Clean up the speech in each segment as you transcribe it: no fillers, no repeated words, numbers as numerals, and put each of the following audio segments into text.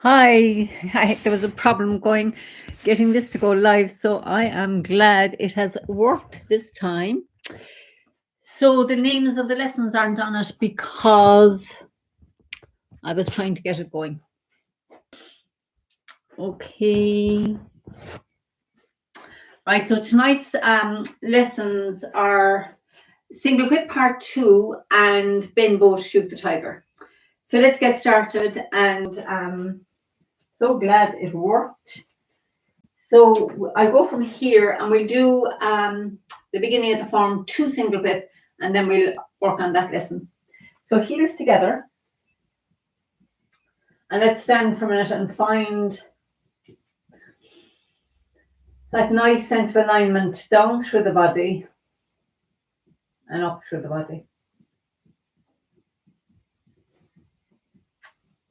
There was a problem getting this to go live, so I am glad it has worked this time. So the names of the lessons aren't on it because I was trying to get it going. Okay. Right, so tonight's lessons are Single Whip Part 2 and Bend Bow to Shoot the Tiger. So let's get started, and so glad it worked. So I'll go from here and we'll do the beginning of the form 2 single whip, and then we'll work on that lesson. So heels together, and let's stand for a minute and find that nice sense of alignment down through the body and up through the body.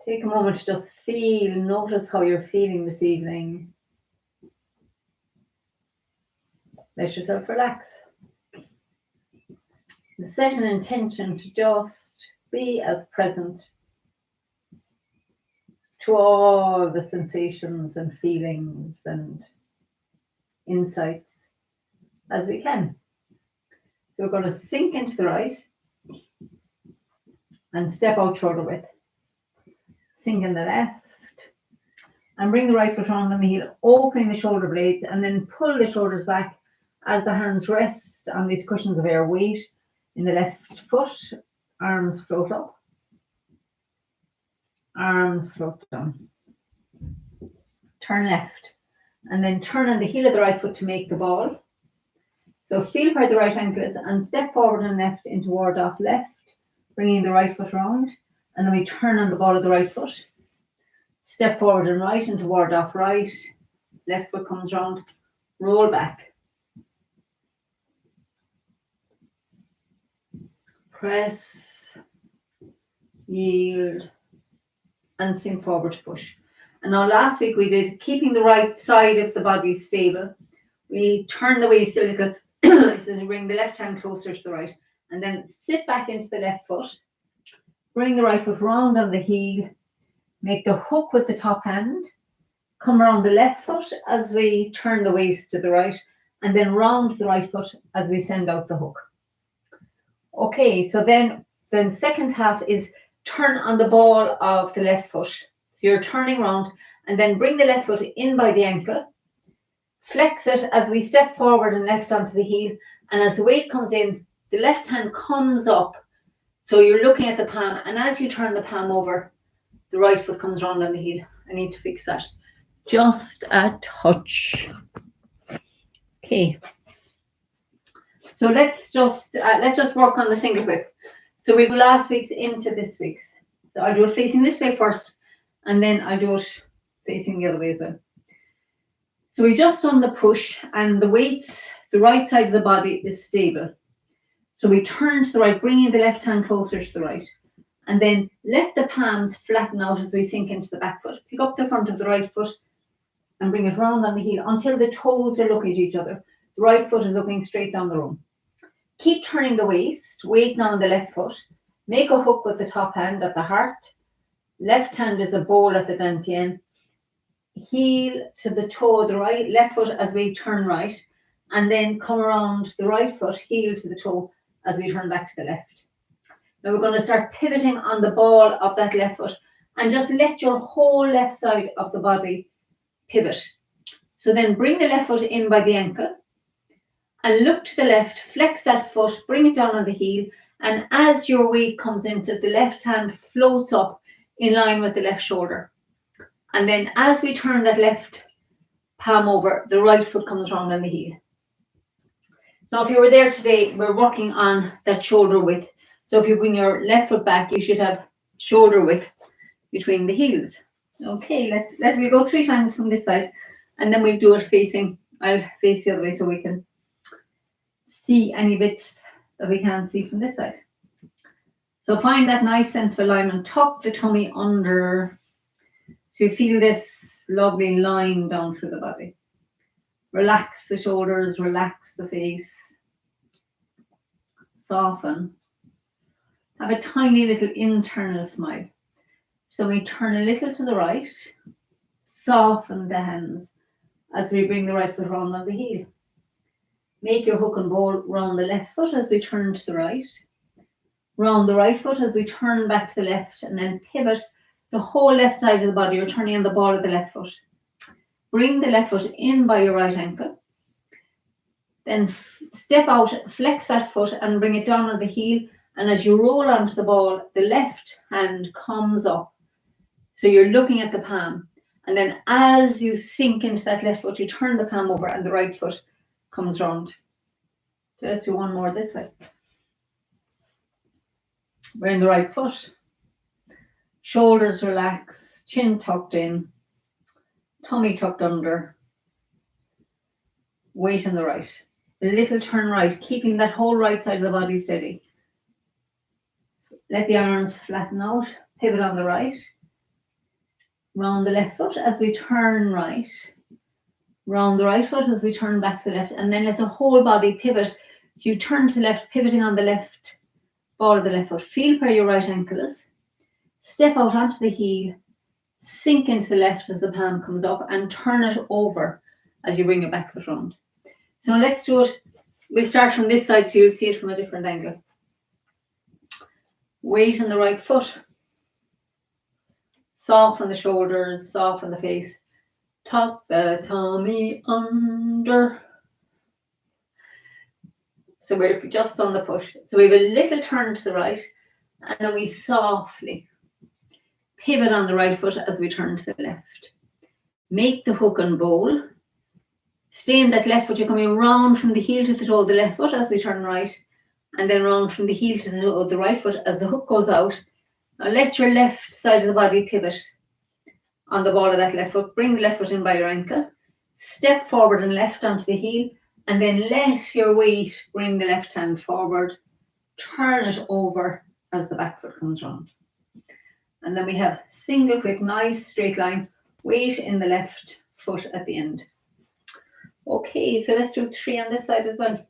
Take a moment to just notice how you're feeling this evening. Let yourself relax. And set an intention to just be as present to all the sensations and feelings and insights as we can. So we're going to sink into the right and step out shoulder width. Sink in the left and bring the right foot on the heel, opening the shoulder blades, and then pull the shoulders back as the hands rest on these cushions of air. Weight in the left foot, arms float up, arms float down. Turn left and then turn on the heel of the right foot to make the ball. So feel where the right ankle is and step forward and left into ward off left, bringing the right foot round, and then we turn on the ball of the right foot. Step forward and right into ward off right, left foot comes round, roll back. Press, yield, and sink forward to push. And now last week we did keeping the right side of the body stable. We turn the waist a little, so you bring the left hand closer to the right, and then sit back into the left foot. Bring the right foot round on the heel, make the hook with the top hand, come around the left foot as we turn the waist to the right, and then round the right foot as we send out the hook. Okay, so then second half is turn on the ball of the left foot. So you're turning round and then bring the left foot in by the ankle, flex it as we step forward and left onto the heel, and as the weight comes in, the left hand comes up. So you're looking at the palm, and as you turn the palm over, the right foot comes round on the heel. I need to fix that. Just a touch. Okay. So let's just work on the single whip. So we'll do last week's into this week's. So I'll do it facing this way first, and then I'll do it facing the other way as well. So we just done the push, and the weights, the right side of the body is stable. So we turn to the right, bringing the left hand closer to the right, and then let the palms flatten out as we sink into the back foot. Pick up the front of the right foot and bring it round on the heel until the toes are looking at each other. The right foot is looking straight down the room. Keep turning the waist, weight now on the left foot. Make a hook with the top hand at the heart. Left hand is a bowl at the dantian. Heel to the toe of the right, left foot as we turn right, and then come around the right foot, heel to the toe as we turn back to the left. Now we're going to start pivoting on the ball of that left foot, and just let your whole left side of the body pivot. So then bring the left foot in by the ankle and look to the left, flex that foot, bring it down on the heel, and as your weight comes into, the left hand floats up in line with the left shoulder. And then as we turn that left palm over, the right foot comes round on the heel. Now if you were there today, we're working on that shoulder width. So if you bring your left foot back, you should have shoulder width between the heels. Okay, we'll go 3 times from this side, and then we'll do it facing. I'll face the other way so we can see any bits that we can't see from this side. So find that nice sense of alignment. Tuck the tummy under. So you feel this lovely line down through the body. Relax the shoulders, relax the face. Soften. Have a tiny little internal smile. So we turn a little to the right, soften the hands as we bring the right foot round on the heel. Make your hook and bowl round the left foot as we turn to the right. Round the right foot as we turn back to the left, and then pivot the whole left side of the body. You're turning on the ball of the left foot. Bring the left foot in by your right ankle. Then step out, flex that foot and bring it down on the heel. And as you roll onto the ball, the left hand comes up. So you're looking at the palm. And then as you sink into that left foot, you turn the palm over and the right foot comes round. So let's do one more this way. We're in the right foot. Shoulders relaxed, chin tucked in, tummy tucked under. Weight on the right. A little turn right, keeping that whole right side of the body steady. Let the arms flatten out, pivot on the right. Round the left foot as we turn right. Round the right foot as we turn back to the left. And then let the whole body pivot. You turn to the left, pivoting on the left ball of the left foot. Feel where your right ankle is. Step out onto the heel. Sink into the left as the palm comes up and turn it over as you bring your back foot round. So let's do it. We'll start from this side so you'll see it from a different angle. Weight on the right foot. Soften the shoulders, soften the face. Tuck the tummy under. So we're just on the push. So we have a little turn to the right, and then we softly pivot on the right foot as we turn to the left. Make the hook and bowl. Stay in that left foot. You're coming round from the heel to the toe of the left foot as we turn right, and then round from the heel to the toe of the right foot as the hook goes out. Now let your left side of the body pivot on the ball of that left foot. Bring the left foot in by your ankle. Step forward and left onto the heel, and then let your weight bring the left hand forward. Turn it over as the back foot comes round. And then we have single quick, nice straight line. Weight in the left foot at the end. Okay, so let's do 3 on this side as well.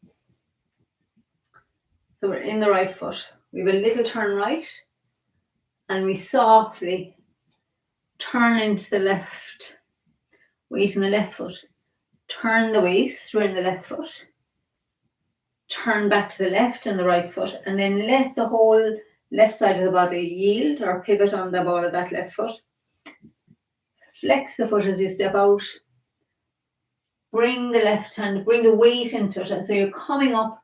So we're in the right foot. We have a little turn right, and we softly turn into the left. Weight in the left foot. Turn the waist, we're in the left foot. Turn back to the left and the right foot, and then let the whole left side of the body yield or pivot on the ball of that left foot. Flex the foot as you step out. Bring the left hand, bring the weight into it, and so you're coming up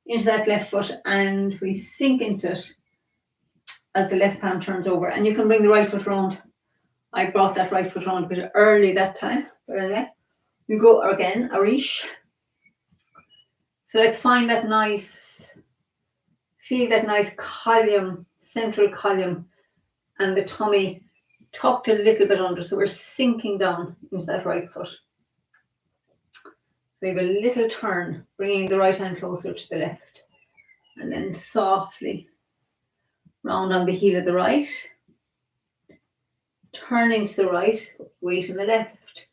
into that left foot, and we sink into it as the left palm turns over, and you can bring the right foot round. I brought that right foot round a bit early that time, but anyway, we go again, Arish. So let's find that nice, feel that nice column, central column, and the tummy tucked a little bit under, so we're sinking down into that right foot. So we have a little turn, bringing the right hand closer to the left, and then softly round on the heel of the right, turning to the right, weight in the left,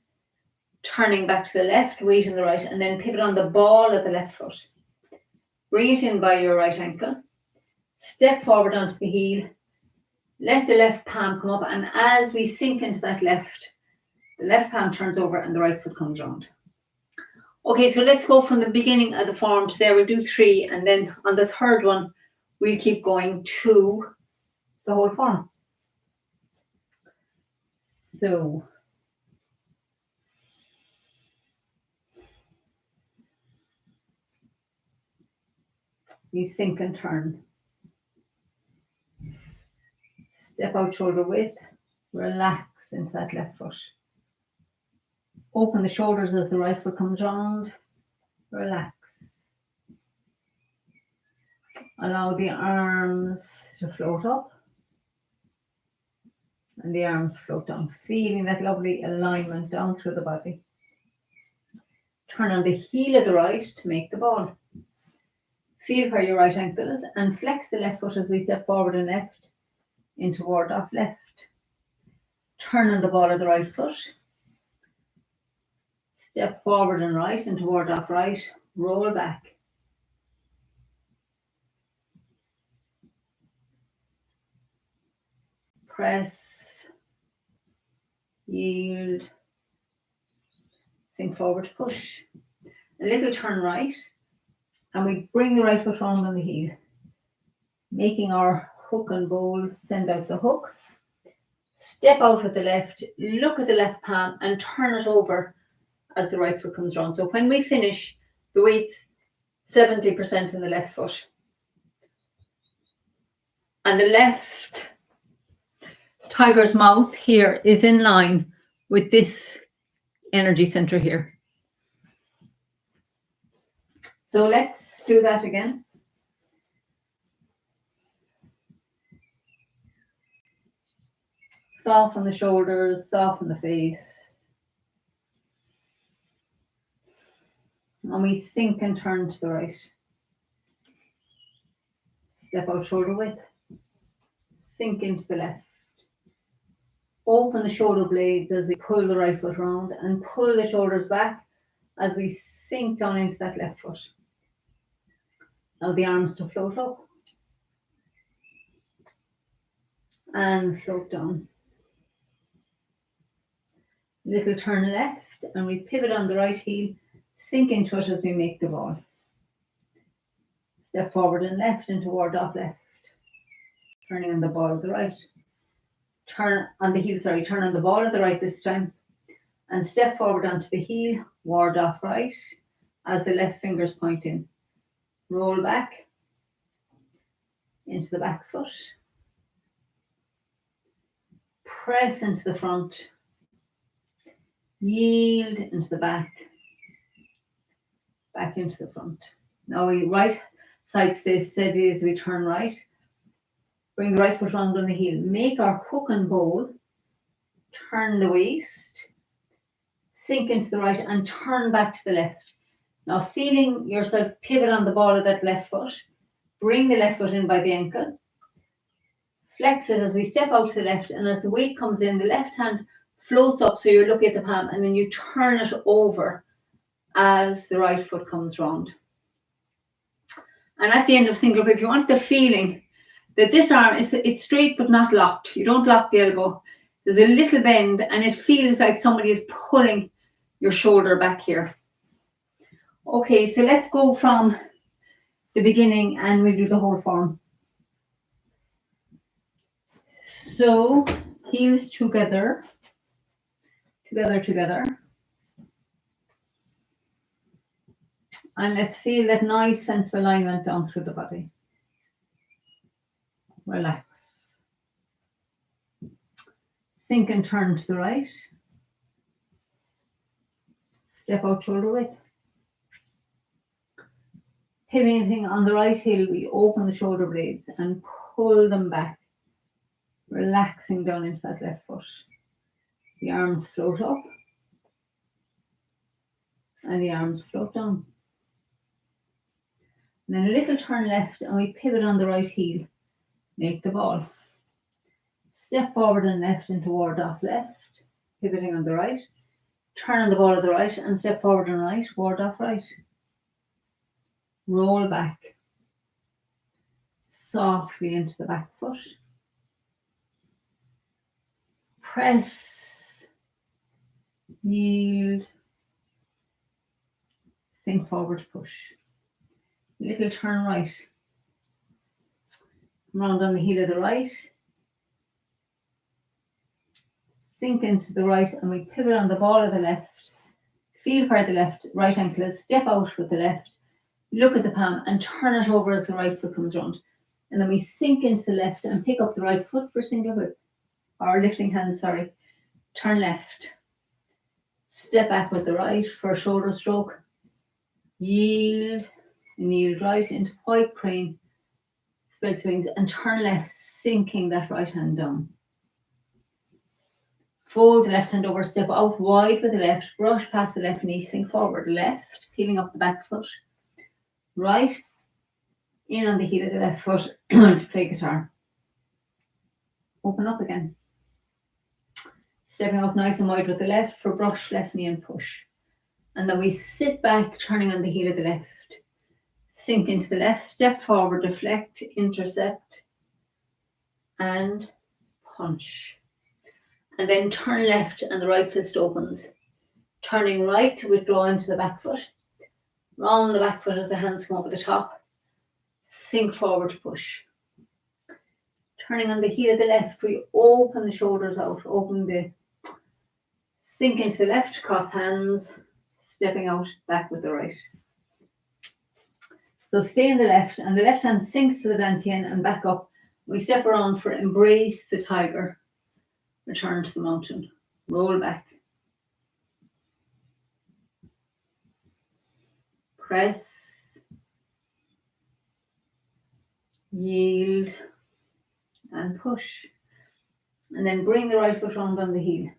turning back to the left, weight in the right, and then pivot on the ball of the left foot. Bring it in by your right ankle, step forward onto the heel, let the left palm come up, and as we sink into that left, the left palm turns over and the right foot comes round. Okay, so let's go from the beginning of the form to there. We'll do 3, and then on the third one, we'll keep going to the whole form. So, we sink and turn. Step out shoulder width, relax into that left foot. Open the shoulders as the right foot comes round, relax. Allow the arms to float up and the arms float down, feeling that lovely alignment down through the body. Turn on the heel of the right to make the ball. Feel where your right ankle is and flex the left foot as we step forward and left into ward off left. Turn on the ball of the right foot. Step forward and right into ward off right. Roll back. Press yield, sink forward, push. A little turn right, and we bring the right foot round on the heel, making our hook and bowl, send out the hook. Step out with the left, look at the left palm and turn it over as the right foot comes round. So when we finish, the weight's 70% in the left foot. And the left tiger's mouth here is in line with this energy center here. So let's do that again. Soften the shoulders, soften the face. And we sink and turn to the right. Step out shoulder width. Sink into the left. Open the shoulder blades as we pull the right foot round and pull the shoulders back as we sink down into that left foot. Now the arms to float up and float down. Little turn left and we pivot on the right heel, sink into it as we make the ball. Step forward and left and toward off left. Turning on the ball of the right. Turn on the heel, turn on the ball of the right this time. And step forward onto the heel, ward off right, as the left fingers point in. Roll back into the back foot. Press into the front. Yield into the back. Back into the front. Now we right side stays steady as we turn right. Bring the right foot round on the heel. Make our hook and bowl. Turn the waist. Sink into the right and turn back to the left. Now feeling yourself pivot on the ball of that left foot. Bring the left foot in by the ankle. Flex it as we step out to the left, and as the weight comes in, the left hand floats up so you're looking at the palm, and then you turn it over as the right foot comes round. And at the end of single grip, you want the feeling that this arm it's straight but not locked. You don't lock the elbow. There's a little bend and it feels like somebody is pulling your shoulder back here. Okay, so let's go from the beginning and we'll do the whole form. So heels together, together. And let's feel that nice sense of alignment down through the body. Relax. Sink and turn to the right. Step out shoulder width. Pivoting on the right heel, we open the shoulder blades and pull them back, relaxing down into that left foot. The arms float up and the arms float down. And then a little turn left and we pivot on the right heel. Make the ball. Step forward and left and toward off left. Pivoting on the right. Turn on the ball of the right and step forward and right. Ward off right. Roll back. Softly into the back foot. Press. Yield. Sink forward, push. Little turn right. Round on the heel of the right. Sink into the right and we pivot on the ball of the left. Feel where the left right ankle is. Step out with the left. Look at the palm and turn it over as the right foot comes round. And then we sink into the left and pick up the right foot for single grip. Or lifting hand, Turn left. Step back with the right for a shoulder stroke. Yield and yield right into white crane. Spread the wings and turn left, sinking that right hand down. Fold the left hand over, step out wide with the left, brush past the left knee, sink forward, left, peeling up the back foot. Right, in on the heel of the left foot to play guitar. Open up again. Stepping out nice and wide with the left for brush, left knee and push. And then we sit back, turning on the heel of the left. Sink into the left, step forward, deflect, intercept, and punch. and then turn left and the right fist opens. Turning right to withdraw into the back foot. Round the back foot as the hands come over the top. Sink forward to push. Turning on the heel of the left, we open the shoulders out, sink into the left, cross hands, stepping out back with the right. So stay in the left, and the left hand sinks to the dantian and back up. We step around for embrace the tiger. Return to the mountain. Roll back. Press. Yield. And push. And then bring the right foot round on the heel.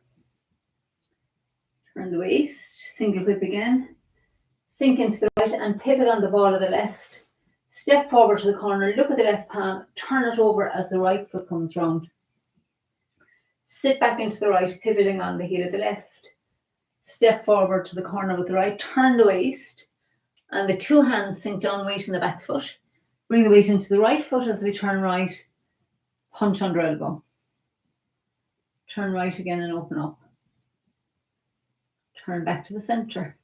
Turn the waist. Single whip again. Sink into the right and pivot on the ball of the left. Step forward to the corner. Look at the left palm. Turn it over as the right foot comes round. Sit back into the right, pivoting on the heel of the left. Step forward to the corner with the right. Turn the waist. And the two hands sink down, weight in the back foot. Bring the weight into the right foot as we turn right. Punch under elbow. Turn right again and open up. Turn back to the centre.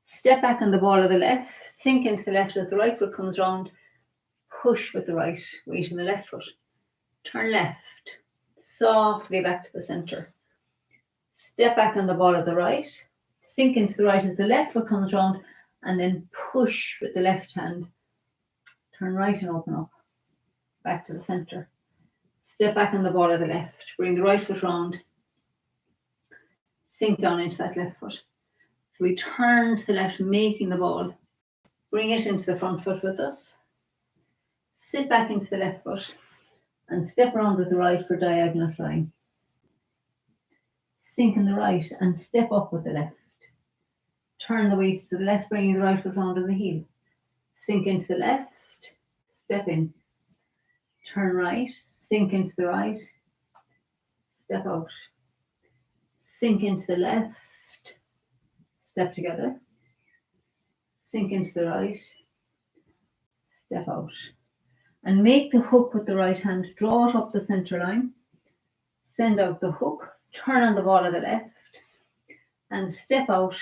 Step back on the ball of the left. Sink into the left as the right foot comes round. Push with the right. Weight in the left foot. Turn left. Softly back to the centre. Step back on the ball of the right. Sink into the right as the left foot comes round. And then push with the left hand. Turn right and open up. Back to the centre. Step back on the ball of the left. Bring the right foot round. Sink down into that left foot. So we turn to the left, making the ball. Bring it into the front foot with us. Sit back into the left foot. And step around with the right for diagonal flying. Sink in the right and step up with the left. Turn the waist to the left, bringing the right foot round on the heel. Sink into the left. Step in. Turn right. Sink into the right. Step out. Sink into the left. Step together. Sink into the right. Step out. And make the hook with the right hand. Draw it up the centre line. Send out the hook. Turn on the ball of the left. And step out.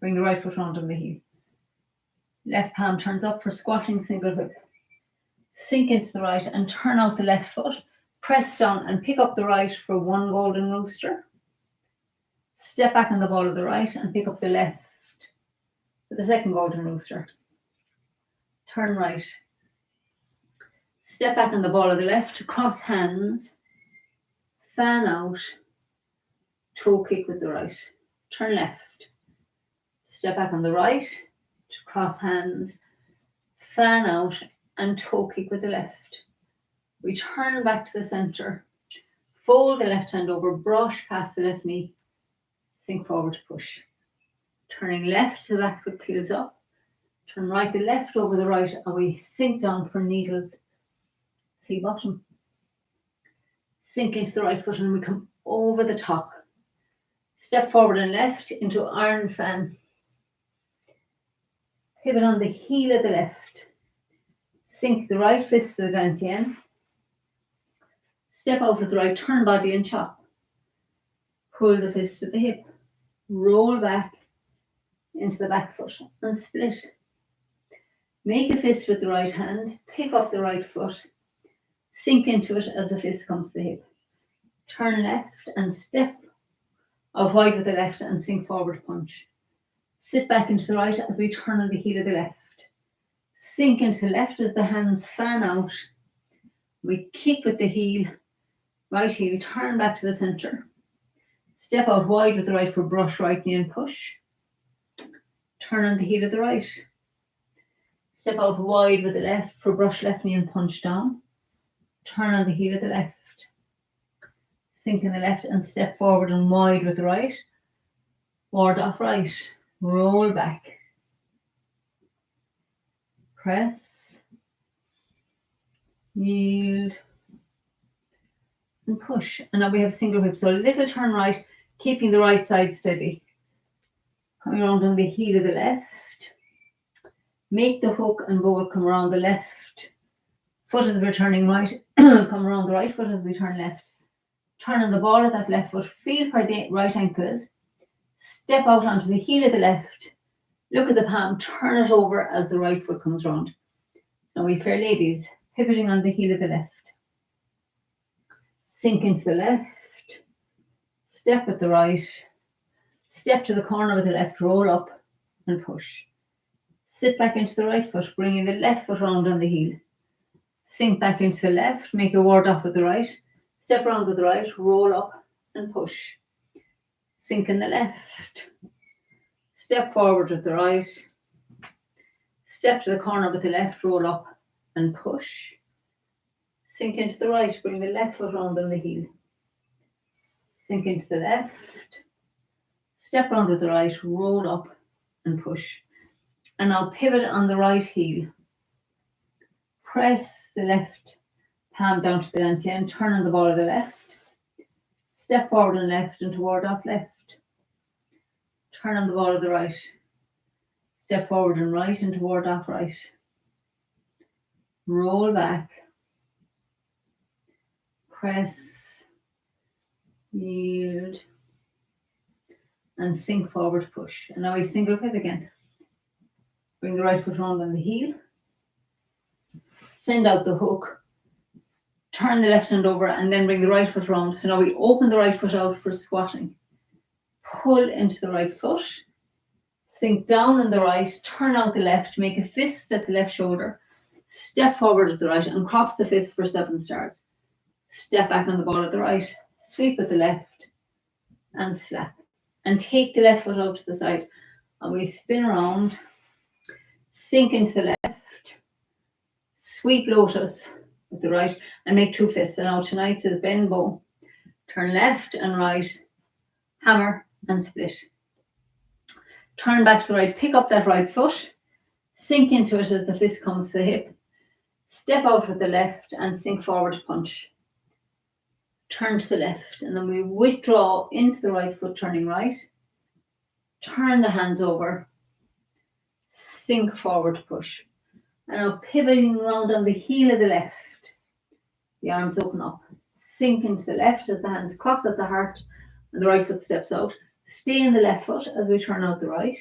Bring the right foot round on the heel. Left palm turns up for squatting single whip. Sink into the right and turn out the left foot. Press down and pick up the right for one golden rooster. Step back on the ball of the right and pick up the left for the second golden rooster. Turn right. Step back on the ball of the left, cross hands, fan out, toe kick with the right. Turn left. Step back on the right, cross hands, fan out, and toe kick with the left. Return back to the centre. Fold the left hand over, brush past the left knee. Sink forward to push. Turning left, the back foot peels up. Turn right, the left over the right, and we sink down for needles. See bottom. Sink into the right foot and we come over the top. Step forward and left into iron fan. Pivot on the heel of the left. Sink the right fist to the dantian. Step out with the right, turn body and chop. Pull the fist to the hip. Roll back into the back foot and split. Make a fist with the right hand. Pick up the right foot. Sink into it as the fist comes to the hip. Turn left and step out wide with the left and sink forward punch. Sit back into the right as we turn on the heel of the left. Sink into the left as the hands fan out. We kick with the heel, right heel, turn back to the centre. Step out wide with the right for brush right knee and push. Turn on the heel of the right. Step out wide with the left for brush left knee and punch down. Turn on the heel of the left. Sink in the left and step forward and wide with the right. Ward off right. Roll back. Press. Yield. And push. And now we have single whip. So a little turn right, keeping the right side steady. Coming around on the heel of the left. Make the hook and bowl come around the left foot as we're turning right. Come around the right foot as we turn left. Turn on the ball of that left foot, feel where the right ankle is, step out onto the heel of the left, look at the palm, turn it over as the right foot comes round. Now we fair ladies, pivoting on the heel of the left. Sink into the left, step with the right, step to the corner with the left, roll up and push. Sit back into the right foot, bringing the left foot round on the heel. Sink back into the left, make a ward off with the right, step round with the right, roll up and push. Sink in the left, step forward with the right, step to the corner with the left, roll up and push. Sink into the right, bring the left foot round on the heel. Sink into the left, step round with the right, roll up and push. And now pivot on the right heel. Press the left palm down to the dantian, turn on the ball of the left. Step forward and left and toward off left. Turn on the ball of the right. Step forward and right and toward off right. Roll back. Press. Yield. And sink forward, push. And now we single pivot again. Bring the right foot round on the heel. Send out the hook. Turn the left hand over and then bring the right foot round. So now we open the right foot out for squatting. Pull into the right foot. Sink down on the right. Turn out the left. Make a fist at the left shoulder. Step forward at the right and cross the fist for 7 stars. Step back on the ball at the right. Sweep with the left and slap. And take the left foot out to the side. And we spin around. Sink into the left. Sweep lotus with the right and make 2 fists. And now tonight's is bend bow. Turn left and right. Hammer and split. Turn back to the right. Pick up that right foot. Sink into it as the fist comes to the hip. Step out with the left and sink forward to punch. Turn to the left and then we withdraw into the right foot, turning right. Turn the hands over. Sink forward to push. And now pivoting around on the heel of the left. The arms open up. Sink into the left as the hands cross at the heart and the right foot steps out. Stay in the left foot as we turn out the right.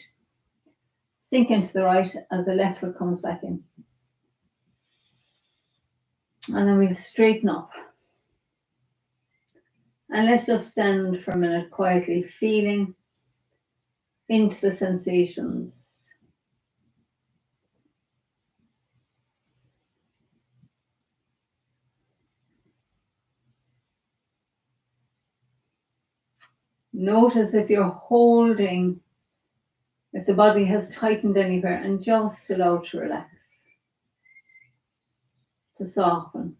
Sink into the right as the left foot comes back in. And then we'll straighten up. And let's just stand for a minute quietly, feeling into the sensations. Notice if you're holding, if the body has tightened anywhere, and just allow to relax, to soften,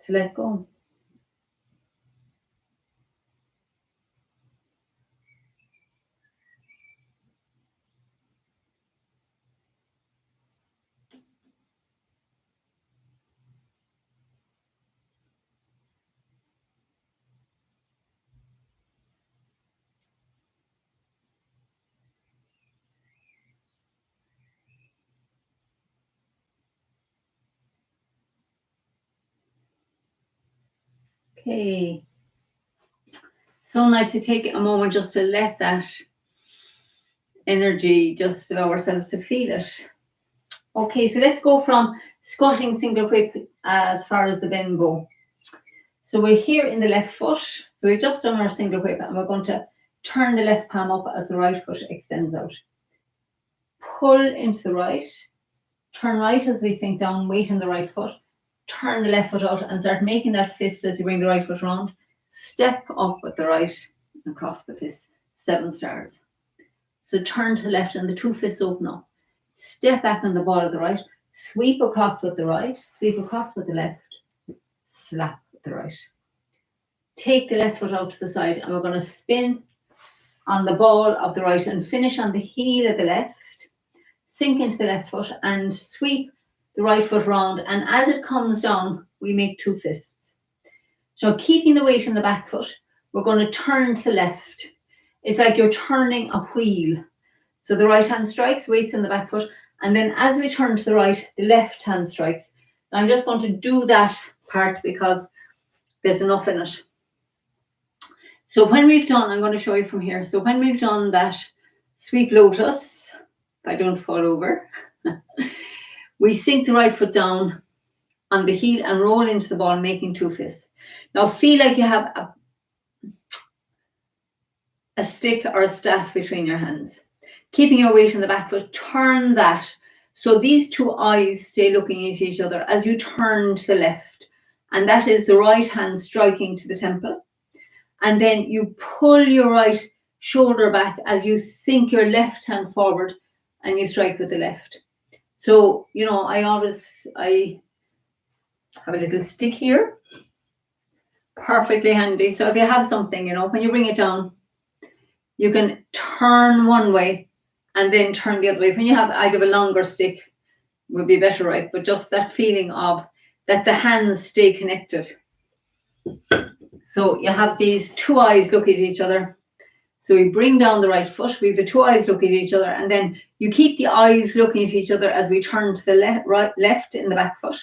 to let go. Okay. So nice to take a moment just to let that energy, just allow ourselves to feel it. Okay, so let's go from squatting single whip as far as the bend bow. So we're here in the left foot. So we've just done our single whip and we're going to turn the left palm up as the right foot extends out. Pull into the right. Turn right as we sink down, weight on the right foot. Turn the left foot out and start making that fist as you bring the right foot round. Step up with the right and cross the fist. 7 stars. So turn to the left and the 2 fists open up. Step back on the ball of the right. Sweep across with the right. Sweep across with the left. Slap with the right. Take the left foot out to the side and we're going to spin on the ball of the right and finish on the heel of the left. Sink into the left foot and sweep the right foot round, and as it comes down we make 2 fists. So keeping the weight in the back foot, we're going to turn to the left. It's like you're turning a wheel. So the right hand strikes, weights in the back foot, and then as we turn to the right, the left hand strikes. Now I'm just going to do that part because there's enough in it. So when we've done, I'm going to show you from here. So when we've done that sweep lotus, if I don't fall over, we sink the right foot down on the heel and roll into the ball, making 2 fists. Now feel like you have a stick or a staff between your hands. Keeping your weight in the back foot, turn that. So these 2 eyes stay looking at each other as you turn to the left. And that is the right hand striking to the temple. And then you pull your right shoulder back as you sink your left hand forward and you strike with the left. So, you know, I have a little stick here, perfectly handy. So if you have something, you know, when you bring it down, you can turn one way and then turn the other way. When you have either a longer stick, would be better, right? But just that feeling of that the hands stay connected. So you have these 2 eyes look at each other. So we bring down the right foot, we have the 2 eyes look at each other, and then you keep the eyes looking at each other as we turn to the left in the back foot.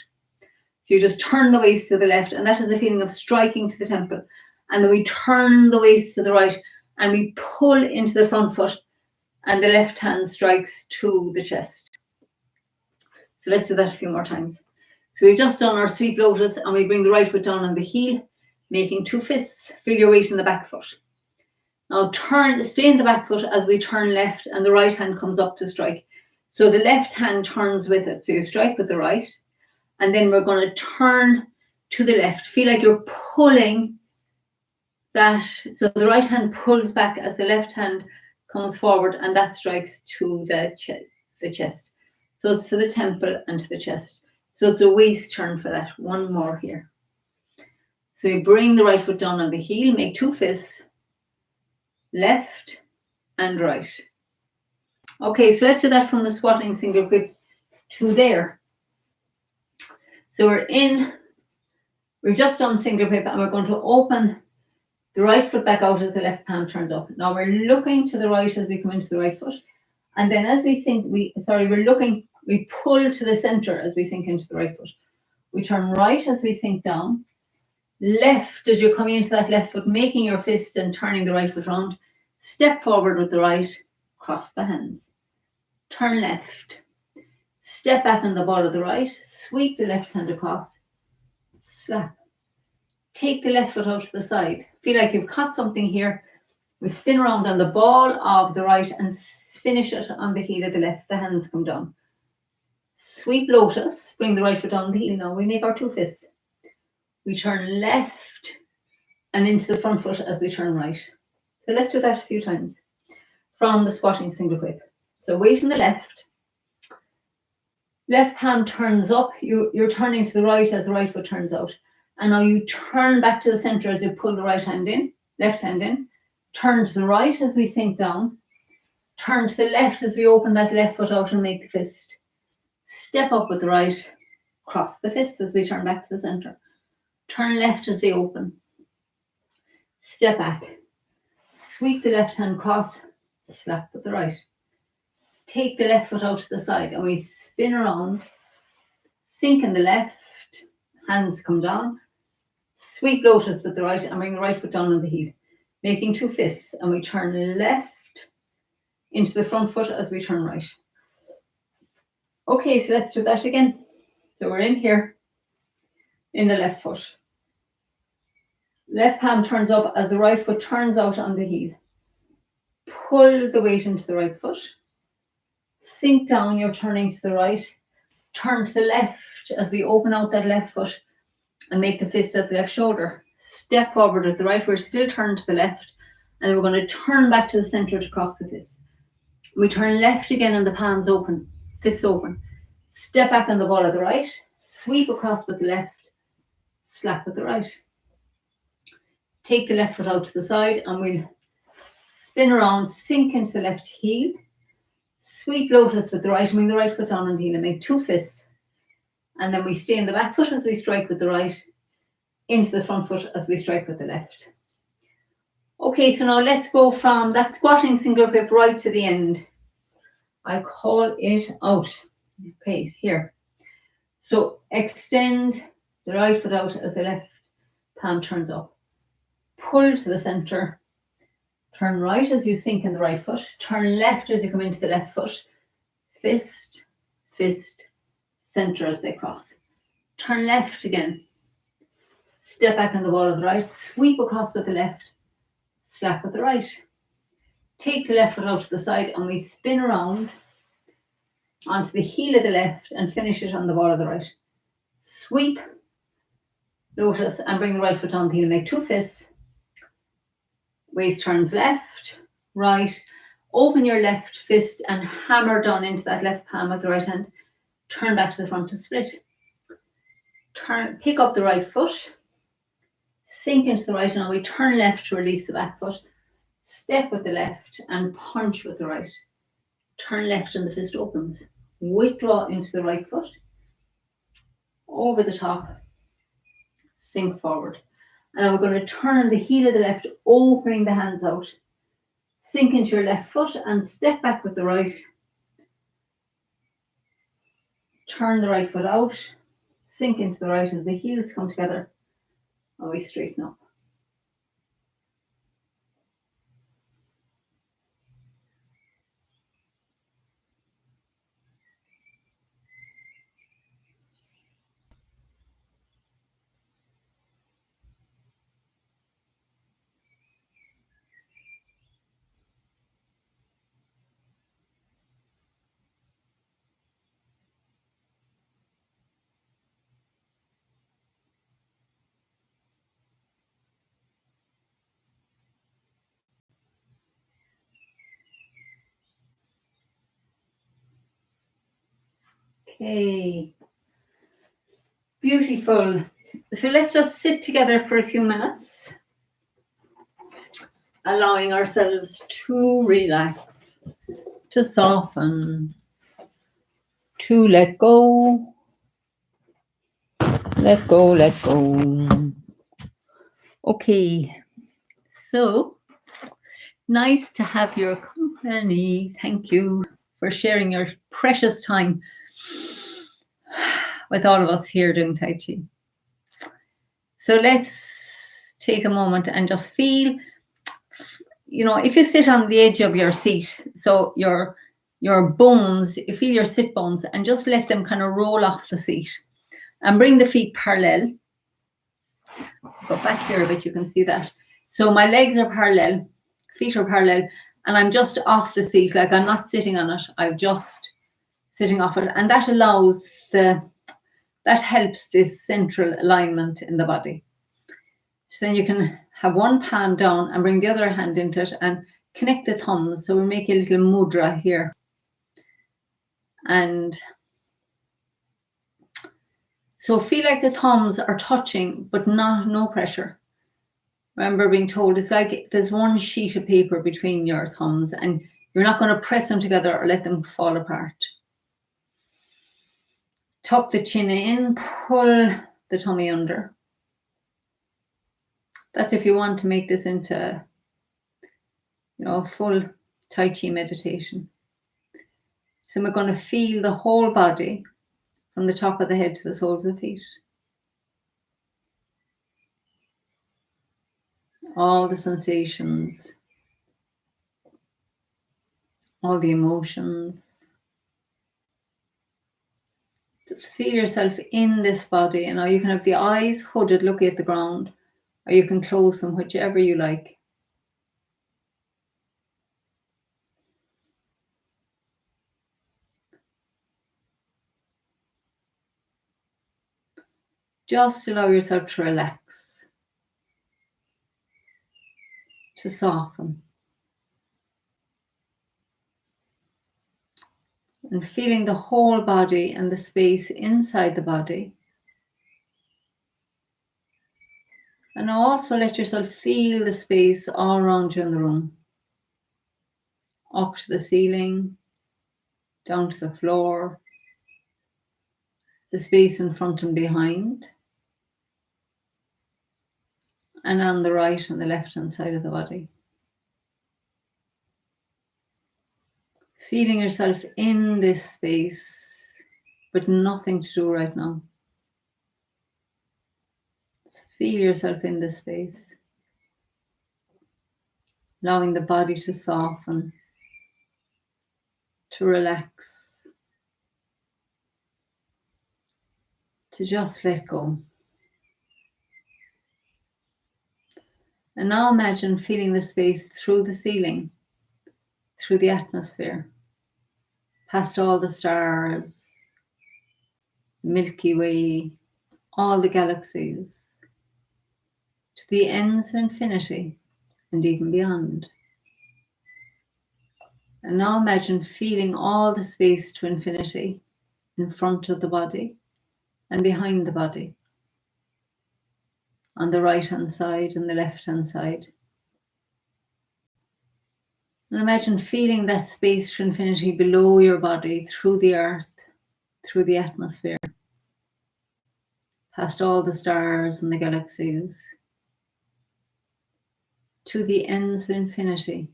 So you just turn the waist to the left, and that is a feeling of striking to the temple. And then we turn the waist to the right, and we pull into the front foot, and the left hand strikes to the chest. So let's do that a few more times. So we've just done our sweep lotus, and we bring the right foot down on the heel, making 2 fists. Feel your weight in the back foot. Now stay in the back foot as we turn left, and the right hand comes up to strike. So the left hand turns with it. So you strike with the right, and then we're going to turn to the left. Feel like you're pulling that. So the right hand pulls back as the left hand comes forward, and that strikes to the chest. So it's to the temple and to the chest. So it's a waist turn for that. One more here. So you bring the right foot down on the heel, make 2 fists, left and right. Okay, so let's do that from the squatting single grip to there. So we've just done single grip, and we're going to open the right foot back out as the left palm turns up. Now we're looking to the right as we come into the right foot. And then as we sink, we pull to the center as we sink into the right foot. We turn right as we sink down. Left as you're coming into that left foot, making your fist and turning the right foot round. Step forward with the right, cross the hands. Turn left. Step back on the ball of the right, sweep the left hand across, slap. Take the left foot out to the side. Feel like you've caught something here. We spin around on the ball of the right and finish it on the heel of the left. The hands come down. Sweep lotus, bring the right foot on the heel. Now we make our 2 fists. We turn left and into the front foot as we turn right. So let's do that a few times from the squatting single grip. So weight in the left. Left palm turns up. You're turning to the right as the right foot turns out. And now you turn back to the center as you pull the right hand in, left hand in. Turn to the right as we sink down. Turn to the left as we open that left foot out and make the fist. Step up with the right. Cross the fist as we turn back to the center. Turn left as they open. Step back. Sweep the left hand cross. Slap with the right. Take the left foot out to the side and we spin around. Sink in the left. Hands come down. Sweep lotus with the right and bring the right foot down on the heel. Making 2 fists, and we turn left into the front foot as we turn right. Okay, so let's do that again. So we're in here in the left foot. Left palm turns up as the right foot turns out on the heel. Pull the weight into the right foot. Sink down, you're turning to the right. Turn to the left as we open out that left foot and make the fist at the left shoulder. Step forward with the right, we're still turned to the left, and then we're going to turn back to the center to cross the fist. We turn left again and the palms open, fists open. Step back on the ball of the right, sweep across with the left, slap with the right. Take the left foot out to the side and we'll spin around, sink into the left heel, sweep lotus with the right, and bring the right foot down on the heel and make 2 fists. And then we stay in the back foot as we strike with the right, into the front foot as we strike with the left. Okay, so now let's go from that squatting single grip right to the end. I call it out. Okay, here. So extend the right foot out as the left palm turns up. Pull to the center. Turn right as you sink in the right foot. Turn left as you come into the left foot. Fist, fist, center as they cross. Turn left again. Step back on the wall of the right. Sweep across with the left. Slap with the right. Take the left foot out to the side and we spin around onto the heel of the left and finish it on the wall of the right. Sweep, lotus, and bring the right foot on the heel. Make 2 fists. Waist turns left, right. Open your left fist and hammer down into that left palm of the right hand. Turn back to the front to split. Pick up the right foot. Sink into the right, and we turn left to release the back foot. Step with the left and punch with the right. Turn left and the fist opens. Withdraw into the right foot. Over the top. Sink forward. And we're going to turn the heel of the left, opening the hands out. Sink into your left foot and step back with the right. Turn the right foot out. Sink into the right as the heels come together. And we straighten up. Okay. Beautiful. So let's just sit together for a few minutes, allowing ourselves to relax, to soften, to let go. Let go, let go. Okay. So nice to have your company. Thank you for sharing your precious time with all of us here doing Tai Chi. So let's take a moment and just feel, if you sit on the edge of your seat, so your bones, you feel your sit bones, and just let them kind of roll off the seat and bring the feet parallel. Go back here a bit, you can see that. So my legs are parallel, feet are parallel, and I'm just off the seat, like I'm not sitting on it, I'm just sitting off it. And that that helps this central alignment in the body. So then you can have one palm down and bring the other hand into it and connect the thumbs. So we make a little mudra here. And so feel like the thumbs are touching, but no pressure. Remember being told it's like there's one sheet of paper between your thumbs and you're not going to press them together or let them fall apart. Tuck the chin in, pull the tummy under. That's if you want to make this into, full Tai Chi meditation. So we're going to feel the whole body from the top of the head to the soles of the feet. All the sensations, all the emotions. Just feel yourself in this body. And now you can have the eyes hooded, looking at the ground, or you can close them, whichever you like. Just allow yourself to relax, to soften. And feeling the whole body and the space inside the body. And also let yourself feel the space all around you in the room. Up to the ceiling, down to the floor, the space in front and behind, and on the right and the left hand side of the body. Feeling yourself in this space, but nothing to do right now. Feel yourself in this space, allowing the body to soften, to relax, to just let go. And now imagine feeling the space through the ceiling, through the atmosphere, past all the stars, Milky Way, all the galaxies, to the ends of infinity and even beyond. And now imagine feeling all the space to infinity in front of the body and behind the body, on the right hand side and the left hand side. And imagine feeling that space to infinity below your body, through the earth, through the atmosphere, past all the stars and the galaxies, to the ends of infinity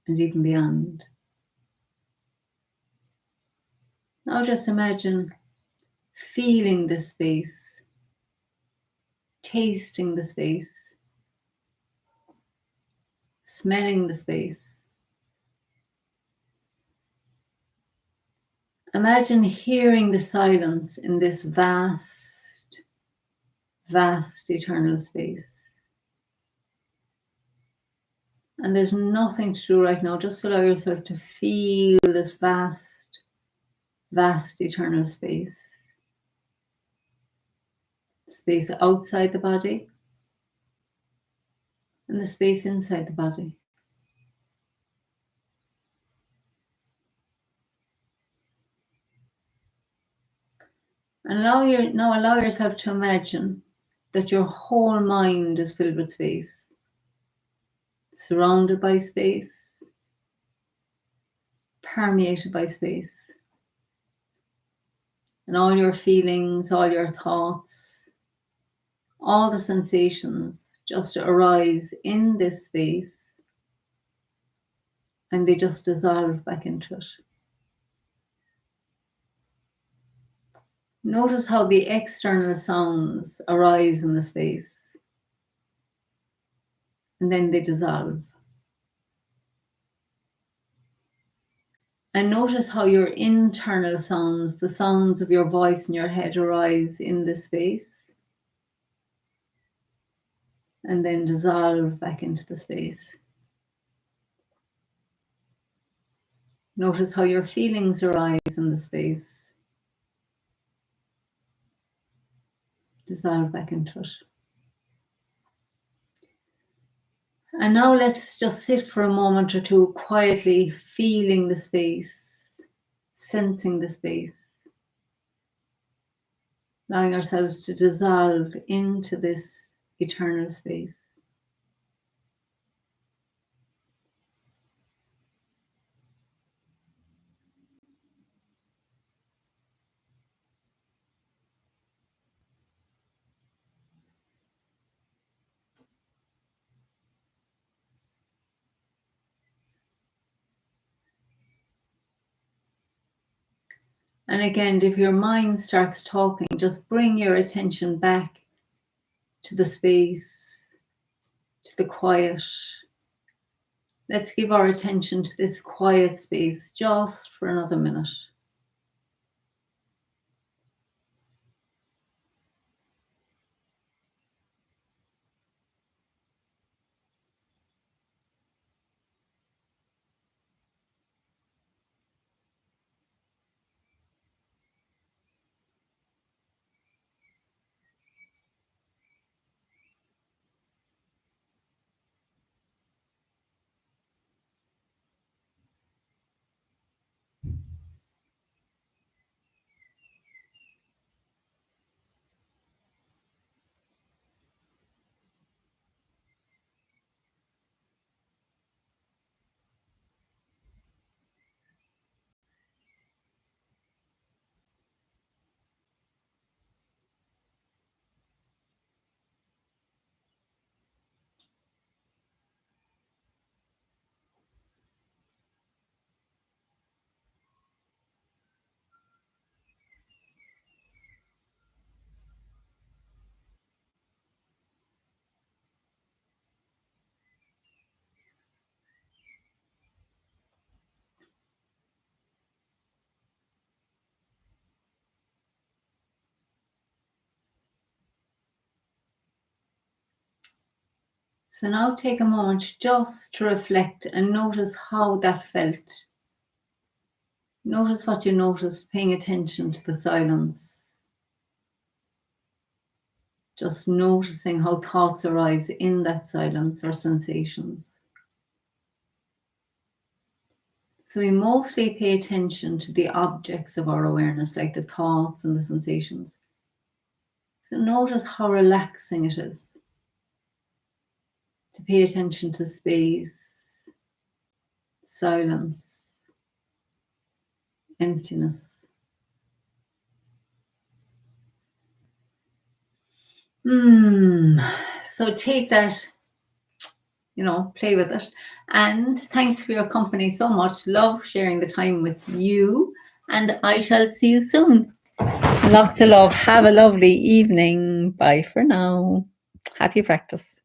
and even beyond. Now just imagine feeling the space, tasting the space, smelling the space. Imagine hearing the silence in this vast, vast eternal space. And there's nothing to do right now. Just allow yourself to feel this vast, vast eternal space. Space outside the body and the space inside the body. And now allow yourself to imagine that your whole mind is filled with space, surrounded by space, permeated by space. And all your feelings, all your thoughts, all the sensations just arise in this space and they just dissolve back into it. Notice how the external sounds arise in the space and then they dissolve. And notice how your internal sounds, the sounds of your voice in your head, arise in this space and then dissolve back into the space. Notice how your feelings arise in the space, dissolve back into it. And now let's just sit for a moment or two quietly feeling the space, sensing the space, allowing ourselves to dissolve into this eternal space. And again, if your mind starts talking, just bring your attention back to the space, to the quiet. Let's give our attention to this quiet space just for another minute. So now take a moment just to reflect and notice how that felt. Notice what you noticed, paying attention to the silence. Just noticing how thoughts arise in that silence or sensations. So we mostly pay attention to the objects of our awareness, like the thoughts and the sensations. So notice how relaxing it is to pay attention to space, silence, emptiness. So take that, play with it. And thanks for your company so much. Love sharing the time with you. And I shall see you soon. Lots of love. Have a lovely evening. Bye for now. Happy practice.